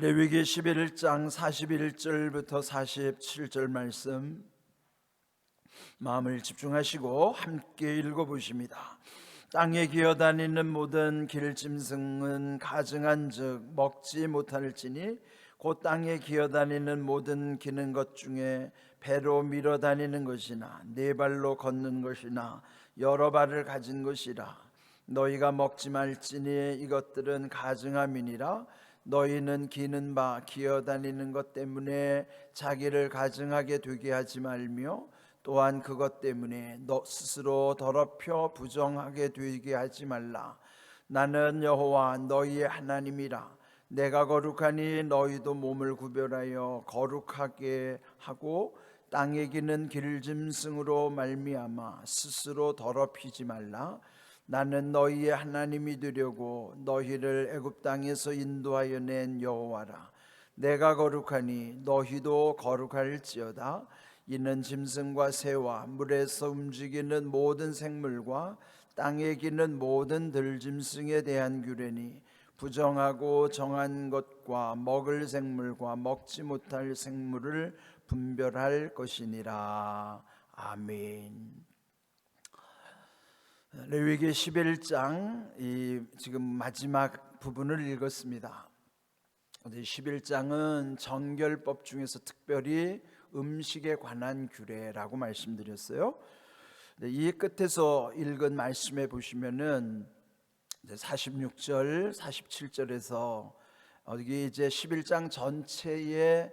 레위기 11장 41절부터 47절 말씀 마음을 집중하시고 함께 읽어보십니다. 땅에 기어다니는 모든 길짐승은 가증한즉 먹지 못할지니 곧 땅에 기어다니는 모든 기는 것 중에 배로 밀어다니는 것이나 네 발로 걷는 것이나 여러 발을 가진 것이라. 너희가 먹지 말지니 이것들은 가증함이니라. 너희는 기는 바 기어다니는 것 때문에 자기를 가증하게 되게 하지 말며 또한 그것 때문에 너 스스로 더럽혀 부정하게 되게 하지 말라. 나는 여호와 너희의 하나님이라. 내가 거룩하니 너희도 몸을 구별하여 거룩하게 하고 땅에 기는 길짐승으로 말미암아 스스로 더럽히지 말라. 나는 너희의 하나님이 되려고 너희를 애굽 땅에서 인도하여 낸 여호와라. 내가 거룩하니 너희도 거룩할지어다. 이는 짐승과 새와 물에서 움직이는 모든 생물과 땅에 기는 모든 들짐승에 대한 규례니 부정하고 정한 것과 먹을 생물과 먹지 못할 생물을 분별할 것이니라. 아멘. 레위기 11장 지금 마지막 부분을 읽었습니다. 11장은 정결법 중에서 특별히 음식에 관한 규례라고 말씀드렸어요. 이 끝에서 읽은 말씀에 보시면은 46절, 47절에서 여기 이제 11장 전체에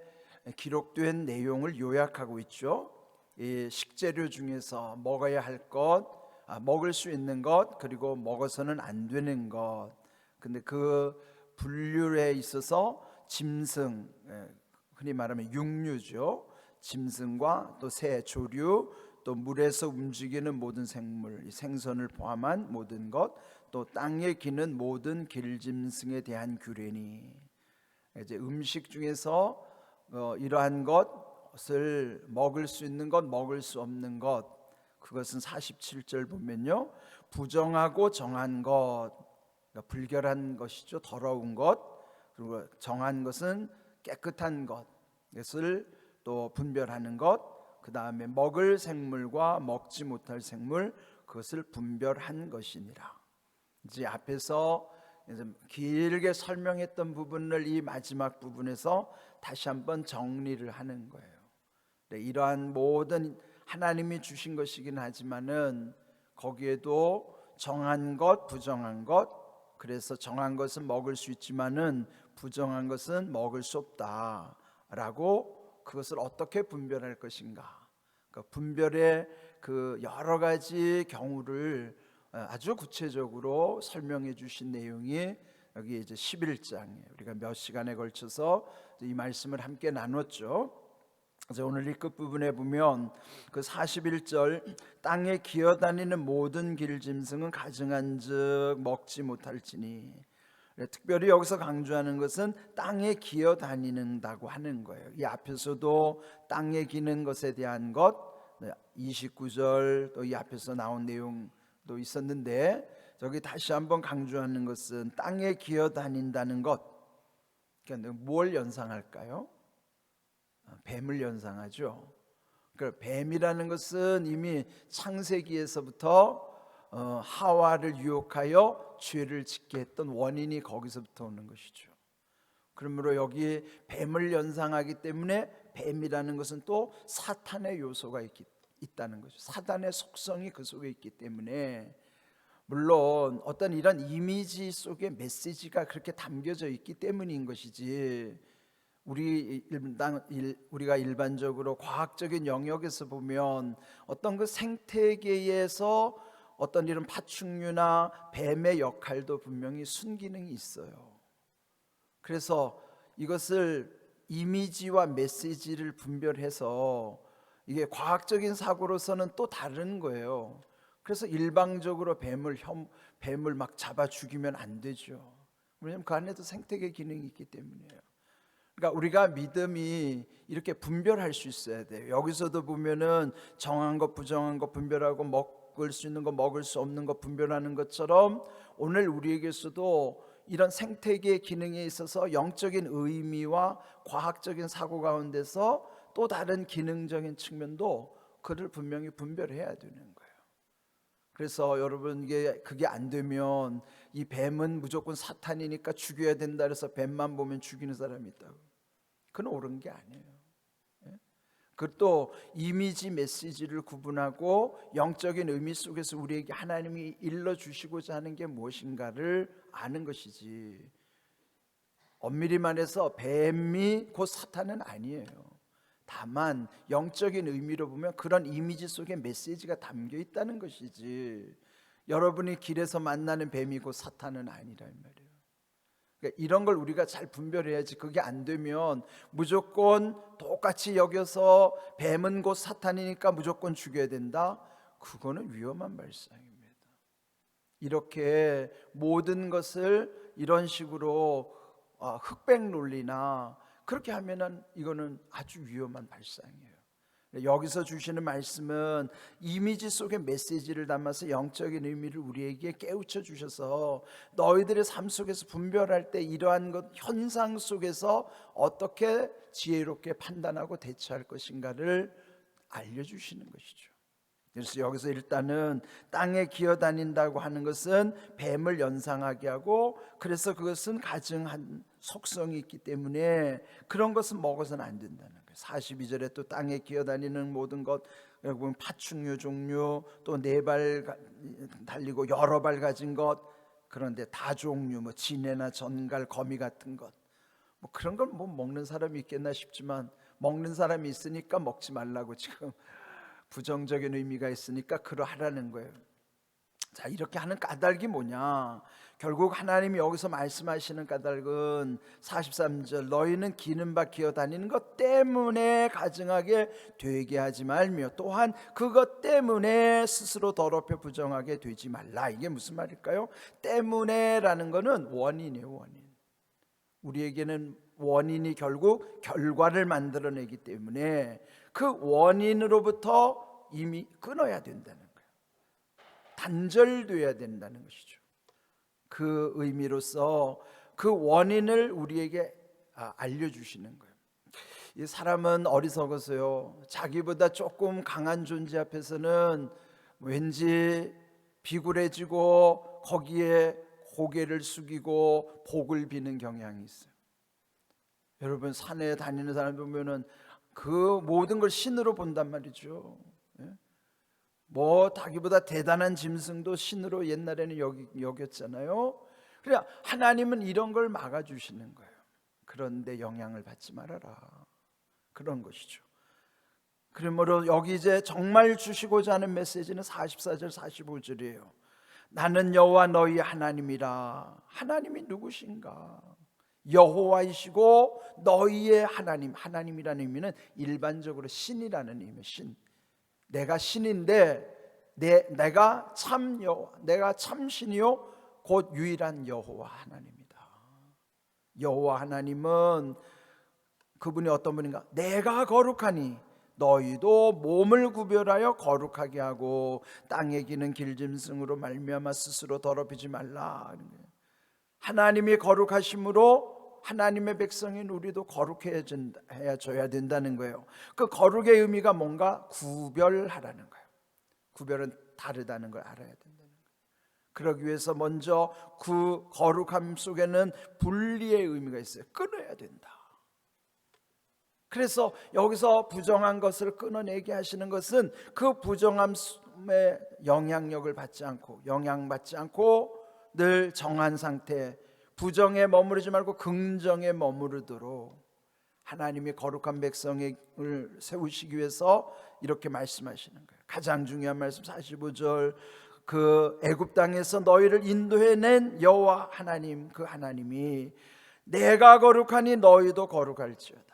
기록된 내용을 요약하고 있죠. 이 식재료 중에서 먹어야 할 것, 먹을 수 있는 것, 그리고 먹어서는 안 되는 것. 근데 그 분류에 있어서 짐승, 흔히 말하면 육류죠. 짐승과 또 새, 조류, 또 물에서 움직이는 모든 생물, 생선을 포함한 모든 것, 또 땅에 기는 모든 길짐승에 대한 규례니, 이제 음식 중에서 이러한 것을 먹을 수 있는 것, 먹을 수 없는 것, 그것은 47절 보면요, 부정하고 정한 것, 그러니까 불결한 것이죠. 더러운 것. 그리고 정한 것은 깨끗한 것, 이것을 또 분별하는 것. 그 다음에 먹을 생물과 먹지 못할 생물, 그것을 분별한 것이니라. 이제 앞에서 길게 설명했던 부분을 이 마지막 부분에서 다시 한번 정리를 하는 거예요. 이러한 모든 하나님이 주신 것이긴 하지만은 거기에도 정한 것, 부정한 것, 그래서 정한 것은 먹을 수 있지만은 부정한 것은 먹을 수 없다라고, 그것을 어떻게 분별할 것인가, 그러니까 분별의 그 여러 가지 경우를 아주 구체적으로 설명해 주신 내용이 여기 이제 11장이에요. 우리가 몇 시간에 걸쳐서 이 말씀을 함께 나눴죠. 그래서 오늘 이 끝부분에 보면 그 41절, 땅에 기어다니는 모든 길짐승은 가증한즉 먹지 못할지니, 특별히 여기서 강조하는 것은 땅에 기어다니는다고 하는 거예요. 이 앞에서도 땅에 기는 것에 대한 것, 29절 또 이 앞에서 나온 내용도 있었는데, 저기 다시 한번 강조하는 것은 땅에 기어다닌다는 것. 그러니까 뭘 연상할까요? 뱀을 연상하죠. 그러니까 뱀이라는 것은 이미 창세기에서부터 하와를 유혹하여 죄를 짓게 했던 원인이 거기서부터 오는 것이죠. 그러므로 여기 뱀을 연상하기 때문에 뱀이라는 것은 또 사탄의 요소가 있다는 거죠. 사단의 속성이 그 속에 있기 때문에, 물론 어떤 이런 이미지 속에 메시지가 그렇게 담겨져 있기 때문인 것이지, 우리가 일반적으로 과학적인 영역에서 보면 어떤 그 생태계에서 어떤 이런 파충류나 뱀의 역할도 분명히 순기능이 있어요. 그래서 이것을 이미지와 메시지를 분별해서 이게 과학적인 사고로서는 또 다른 거예요. 그래서 일방적으로 뱀을 막 잡아 죽이면 안 되죠. 왜냐하면 그 안에도 생태계 기능이 있기 때문이에요. 그러니까 우리가 믿음이 이렇게 분별할 수 있어야 돼요. 여기서도 보면은 정한 것, 부정한 것 분별하고 먹을 수 있는 것, 먹을 수 없는 것 분별하는 것처럼 오늘 우리에게서도 이런 생태계의 기능에 있어서 영적인 의미와 과학적인 사고 가운데서 또 다른 기능적인 측면도 그를 분명히 분별해야 되는 거예요. 그래서 여러분, 이게 그게 안 되면 이 뱀은 무조건 사탄이니까 죽여야 된다 그래서 뱀만 보면 죽이는 사람이 있다고. 그건 옳은 게 아니에요. 그것도 이미지 메시지를 구분하고 영적인 의미 속에서 우리에게 하나님이 일러주시고자 하는 게 무엇인가를 아는 것이지, 엄밀히 말해서 뱀이 곧 사탄은 아니에요. 다만 영적인 의미로 보면 그런 이미지 속에 메시지가 담겨 있다는 것이지, 여러분이 길에서 만나는 뱀이 곧 사탄은 아니란 말이에요. 그러니까 이런 걸 우리가 잘 분별해야지. 그게 안 되면 무조건 똑같이 여겨서 뱀은 곧 사탄이니까 무조건 죽여야 된다, 그거는 위험한 발상입니다. 이렇게 모든 것을 이런 식으로 흑백 논리나 그렇게 하면은 이거는 아주 위험한 발상이에요. 여기서 주시는 말씀은 이미지 속의 메시지를 담아서 영적인 의미를 우리에게 깨우쳐 주셔서 너희들의 삶 속에서 분별할 때 이러한 것 현상 속에서 어떻게 지혜롭게 판단하고 대처할 것인가를 알려주시는 것이죠. 그래서 여기서 일단은 땅에 기어다닌다고 하는 것은 뱀을 연상하게 하고, 그래서 그것은 가증한 속성이 있기 때문에 그런 것은 먹어서는 안 된다는 거예요. 42절에 또 땅에 기어다니는 모든 것, 여기 보면 파충류 종류, 또 4발 달리고 여러 발 가진 것, 그런데 다종류, 뭐 지네나 전갈, 거미 같은 것, 뭐 그런 걸 뭐 먹는 사람이 있겠나 싶지만 먹는 사람이 있으니까 먹지 말라고 지금 부정적인 의미가 있으니까 그러하라는 거예요. 자, 이렇게 하는 까닭이 뭐냐? 결국 하나님이 여기서 말씀하시는 까닭은 43절, 너희는 기는 바 기어다니는 것 때문에 가증하게 되게 하지 말며 또한 그것 때문에 스스로 더럽혀 부정하게 되지 말라. 이게 무슨 말일까요? 때문에라는 거는 원인이에요. 원인. 우리에게는 원인이 결국 결과를 만들어내기 때문에 그 원인으로부터 이미 끊어야 된다는 거예요. 단절돼야 된다는 것이죠. 그 의미로서 그 원인을 우리에게 알려주시는 거예요. 이 사람은 어리석어서요, 자기보다 조금 강한 존재 앞에서는 왠지 비굴해지고 거기에 고개를 숙이고 복을 비는 경향이 있어요. 여러분, 산에 다니는 사람 보면은 그 모든 걸 신으로 본단 말이죠. 뭐 자기보다 대단한 짐승도 신으로 옛날에는 여겼잖아요. 그래, 하나님은 이런 걸 막아주시는 거예요. 그런데 영향을 받지 말아라, 그런 것이죠. 그러므로 여기 이제 정말 주시고자 하는 메시지는 44절 45절이에요. 나는 여호와 너희 하나님이라. 하나님이 누구신가? 여호와이시고 너희의 하나님. 하나님이라는 의미는 일반적으로 신이라는 의미예요. 신. 내가 신인데 내가 참 여호와, 내가 참 신이요 곧 유일한 여호와 하나님이다. 여호와 하나님은 그분이 어떤 분인가? 내가 거룩하니 너희도 몸을 구별하여 거룩하게 하고 땅에 기는 길짐승으로 말미암아 스스로 더럽히지 말라. 하나님이 거룩하심으로 하나님의 백성인 우리도 거룩해져야 된다는 거예요. 그 거룩의 의미가 뭔가? 구별하라는 거예요. 구별은 다르다는 걸 알아야 된다는 거예요. 그러기 위해서 먼저 그 거룩함 속에는 분리의 의미가 있어요. 끊어야 된다. 그래서 여기서 부정한 것을 끊어내게 하시는 것은 그 부정함의 영향력을 받지 않고, 영향받지 않고 늘 정한 상태, 부정에 머무르지 말고 긍정에 머무르도록 하나님의 거룩한 백성을 세우시기 위해서 이렇게 말씀하시는 거예요. 가장 중요한 말씀 45절, 그 애굽 땅에서 너희를 인도해낸 여호와 하나님, 그 하나님이 내가 거룩하니 너희도 거룩할지어다.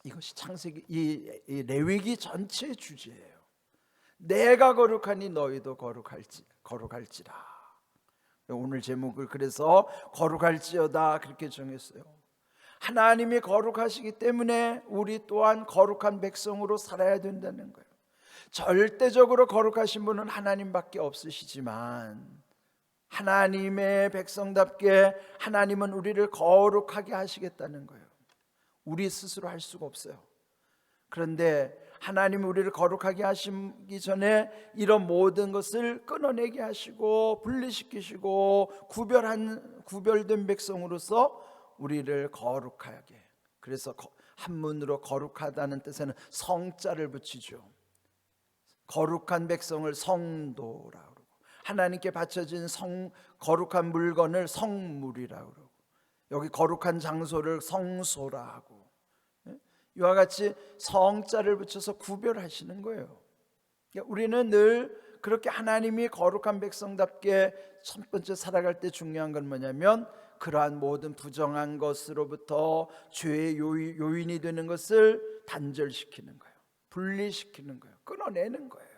이것이 창세기, 이 레위기 전체의 주제예요. 내가 거룩하니 너희도 거룩할지라. 오늘 제목을 그래서 거룩할지어다 그렇게 정했어요. 하나님이 거룩하시기 때문에 우리 또한 거룩한 백성으로 살아야 된다는 거예요. 절대적으로 거룩하신 분은 하나님밖에 없으시지만 하나님의 백성답게 하나님은 우리를 거룩하게 하시겠다는 거예요. 우리 스스로 할 수가 없어요. 그런데 하나님이 우리를 거룩하게 하시기 전에 이런 모든 것을 끊어내게 하시고 분리시키시고 구별된 백성으로서 우리를 거룩하게, 그래서 한문으로 거룩하다는 뜻에는 성자를 붙이죠. 거룩한 백성을 성도라고 그러고, 하나님께 바쳐진 거룩한 물건을 성물이라고 그러고, 여기 거룩한 장소를 성소라 하고, 이와 같이 성자를 붙여서 구별하시는 거예요. 우리는 늘 그렇게 하나님이 거룩한 백성답게 첫 번째 살아갈 때 중요한 건 뭐냐면, 그러한 모든 부정한 것으로부터 죄의 요인이 되는 것을 단절시키는 거예요. 분리시키는 거예요. 끊어내는 거예요.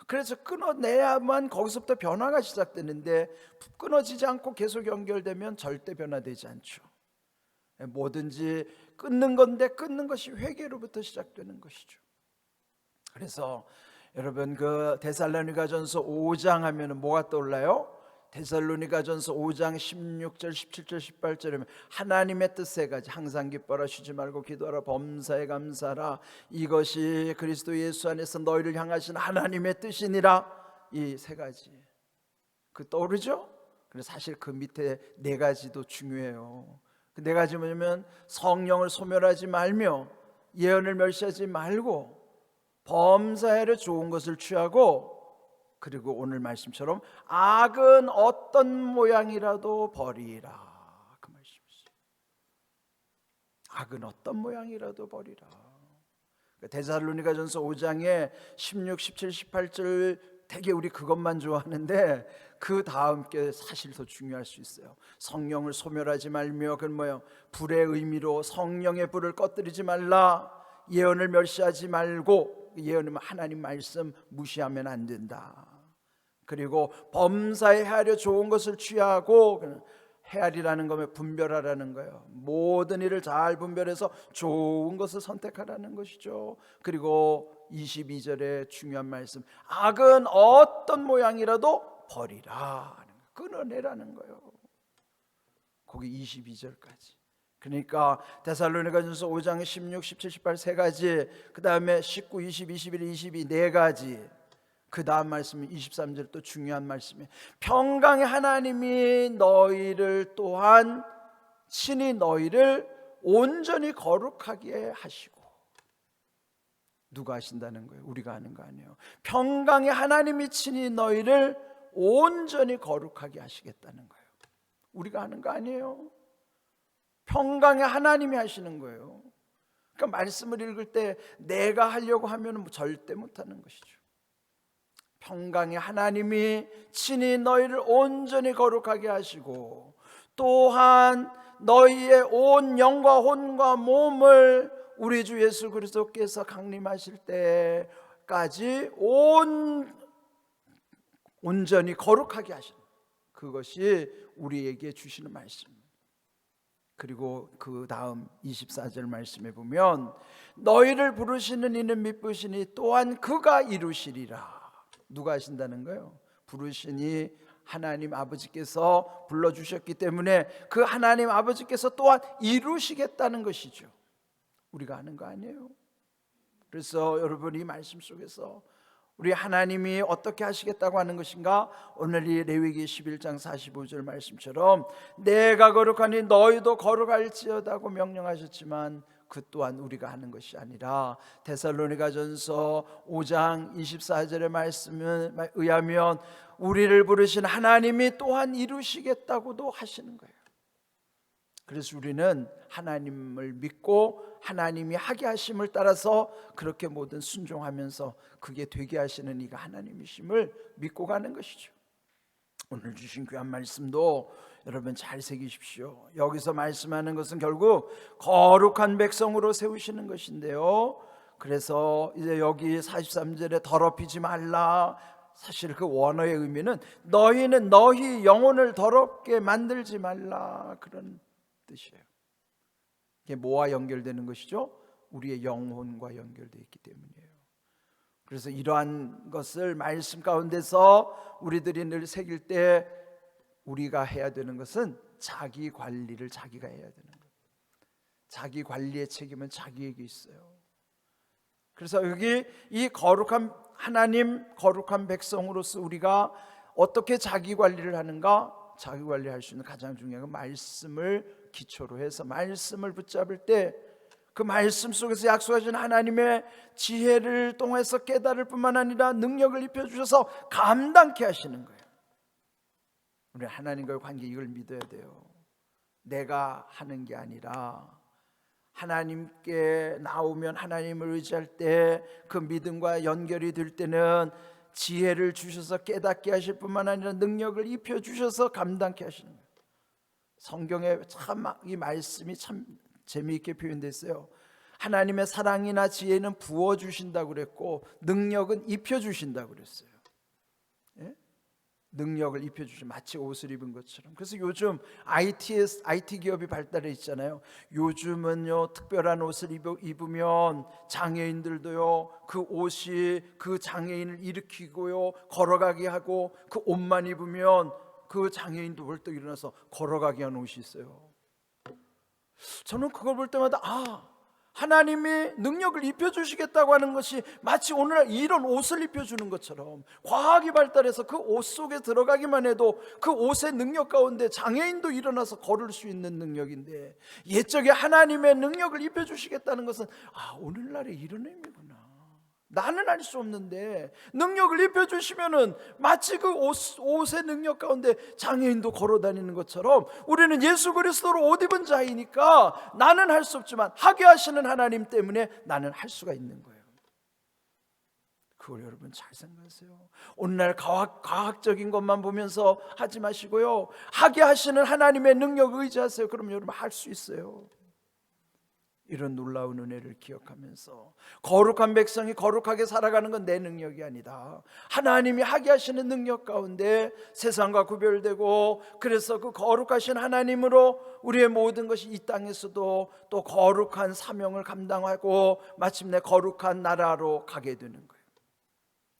그래서 끊어내야만 거기서부터 변화가 시작되는데, 끊어지지 않고 계속 연결되면 절대 변화되지 않죠. 뭐든지 끊는 건데, 끊는 것이 회개로부터 시작되는 것이죠. 그래서 여러분, 그 데살로니가전서 5장 하면은 뭐가 떠올라요? 데살로니가전서 5장 16절, 17절, 18절에 하나님의 뜻 3가지, 항상 기뻐라, 쉬지 말고 기도하라, 범사에 감사하라, 이것이 그리스도 예수 안에서 너희를 향하신 하나님의 뜻이니라. 이 3가지 그 떠오르죠? 그래서 사실 그 밑에 4가지도 중요해요. 그 4가지 뭐냐면, 성령을 소멸하지 말며 예언을 멸시하지 말고 범사에를 좋은 것을 취하고, 그리고 오늘 말씀처럼 악은 어떤 모양이라도 버리라. 그 말씀이죠. 악은 어떤 모양이라도 버리라. 데살로니가전서 5장에 16, 17, 18절 되게 우리 그것만 좋아하는데, 그 다음 게 사실 더 중요할 수 있어요. 성령을 소멸하지 말며, 그건 뭐예요? 불의 의미로 성령의 불을 꺼뜨리지 말라. 예언을 멸시하지 말고, 예언은 하나님 말씀 무시하면 안 된다. 그리고 범사에 헤아려 좋은 것을 취하고, 헤아리라는 거면 분별하라는 거예요. 모든 일을 잘 분별해서 좋은 것을 선택하라는 것이죠. 그리고 22절에 중요한 말씀, 악은 어떤 모양이라도 버리라, 끊어내라는 거예요. 거기 22절까지. 그러니까 데살로니가전서 5장 16, 17, 18 3가지, 그 다음에 19, 20, 21, 22 4가지, 그 다음 말씀은 23절 또 중요한 말씀이에요. 평강의 하나님이 너희를 또한 친히 너희를 온전히 거룩하게 하시고. 누가 하신다는 거예요? 우리가 하는 거 아니에요. 평강의 하나님이 친히 너희를 온전히 거룩하게 하시겠다는 거예요. 우리가 하는 거 아니에요. 평강의 하나님이 하시는 거예요. 그러니까 말씀을 읽을 때 내가 하려고 하면 절대 못하는 것이죠. 평강의 하나님이 친히 너희를 온전히 거룩하게 하시고, 또한 너희의 온 영과 혼과 몸을 우리 주 예수 그리스도께서 강림하실 때까지 온전히 거룩하게 하시는, 그것이 우리에게 주시는 말씀입니다. 그리고 그 다음 24절 말씀에 보면, 너희를 부르시는 이는 미쁘시니 또한 그가 이루시리라. 누가 하신다는 거예요? 부르시니 하나님 아버지께서 불러주셨기 때문에 그 하나님 아버지께서 또한 이루시겠다는 것이죠. 우리가 하는 거 아니에요. 그래서 여러분, 이 말씀 속에서 우리 하나님이 어떻게 하시겠다고 하는 것인가? 오늘 이 레위기 11장 45절 말씀처럼 내가 거룩하니 너희도 거룩할지어다고 명령하셨지만, 그 또한 우리가 하는 것이 아니라 데살로니가전서 5장 24절의 말씀에 의하면 우리를 부르신 하나님이 또한 이루시겠다고도 하시는 거예요. 그래서 우리는 하나님을 믿고 하나님이 하게 하심을 따라서 그렇게 모든 순종하면서 그게 되게 하시는 이가 하나님이심을 믿고 가는 것이죠. 오늘 주신 귀한 말씀도 여러분 잘 새기십시오. 여기서 말씀하는 것은 결국 거룩한 백성으로 세우시는 것인데요, 그래서 이제 여기 43절에 더럽히지 말라, 사실 그 원어의 의미는 너희는 너희 영혼을 더럽게 만들지 말라, 그런 뜻이에요. 이게 뭐와 연결되는 것이죠? 우리의 영혼과 연결되어 있기 때문이에요. 그래서 이러한 것을 말씀 가운데서 우리들이 늘 새길 때 우리가 해야 되는 것은 자기 관리를 자기가 해야 되는 거예요. 자기 관리의 책임은 자기에게 있어요. 그래서 여기 이 거룩한 하나님, 거룩한 백성으로서 우리가 어떻게 자기 관리를 하는가? 자기 관리할 수 있는 가장 중요한 건 말씀을 기초로 해서 말씀을 붙잡을 때 그 말씀 속에서 약속하신 하나님의 지혜를 통해서 깨달을 뿐만 아니라 능력을 입혀주셔서 감당케 하시는 거예요. 우리 하나님과의 관계, 이걸 믿어야 돼요. 내가 하는 게 아니라 하나님께 나오면, 하나님을 의지할 때 그 믿음과 연결이 될 때는 지혜를 주셔서 깨닫게 하실 뿐만 아니라 능력을 입혀주셔서 감당케 하시는 거예요. 성경에 참 이 말씀이 참 재미있게 표현되어 있어요. 하나님의 사랑이나 지혜는 부어주신다고 그랬고 능력은 입혀주신다고 그랬어요. 예? 능력을 입혀주신, 마치 옷을 입은 것처럼. 그래서 요즘 IT 기업이 발달해 있잖아요. 요즘은요, 특별한 옷을 입으면 장애인들도요, 그 옷이 그 장애인을 일으키고요, 걸어가게 하고, 그 옷만 입으면 그 장애인도 벌떡 일어나서 걸어가게 하는 옷이 있어요. 저는 그걸 볼 때마다 하나님이 능력을 입혀주시겠다고 하는 것이 마치 오늘날 이런 옷을 입혀주는 것처럼, 과학이 발달해서 그 옷 속에 들어가기만 해도 그 옷의 능력 가운데 장애인도 일어나서 걸을 수 있는 능력인데, 옛적에 하나님의 능력을 입혀주시겠다는 것은 오늘날에 이런 의미구나. 나는 할 수 없는데 능력을 입혀주시면은 마치 그 옷의 능력 가운데 장애인도 걸어다니는 것처럼, 우리는 예수 그리스도로 옷 입은 자이니까 나는 할 수 없지만 하게 하시는 하나님 때문에 나는 할 수가 있는 거예요. 그걸 여러분 잘 생각하세요. 오늘날 과학적인 것만 보면서 하지 마시고요, 하게 하시는 하나님의 능력을 의지하세요. 그럼 여러분 할 수 있어요. 이런 놀라운 은혜를 기억하면서 거룩한 백성이 거룩하게 살아가는 건 내 능력이 아니다. 하나님이 하게 하시는 능력 가운데 세상과 구별되고, 그래서 그 거룩하신 하나님으로 우리의 모든 것이 이 땅에서도 또 거룩한 사명을 감당하고 마침내 거룩한 나라로 가게 되는 거예요.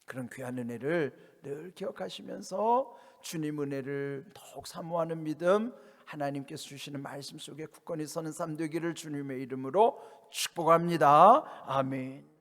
그런 귀한 은혜를 늘 기억하시면서 주님 은혜를 더욱 사모하는 믿음, 하나님께서 주시는 말씀 속에 굳건히 서는 삶 되기를 주님의 이름으로 축복합니다. 아멘.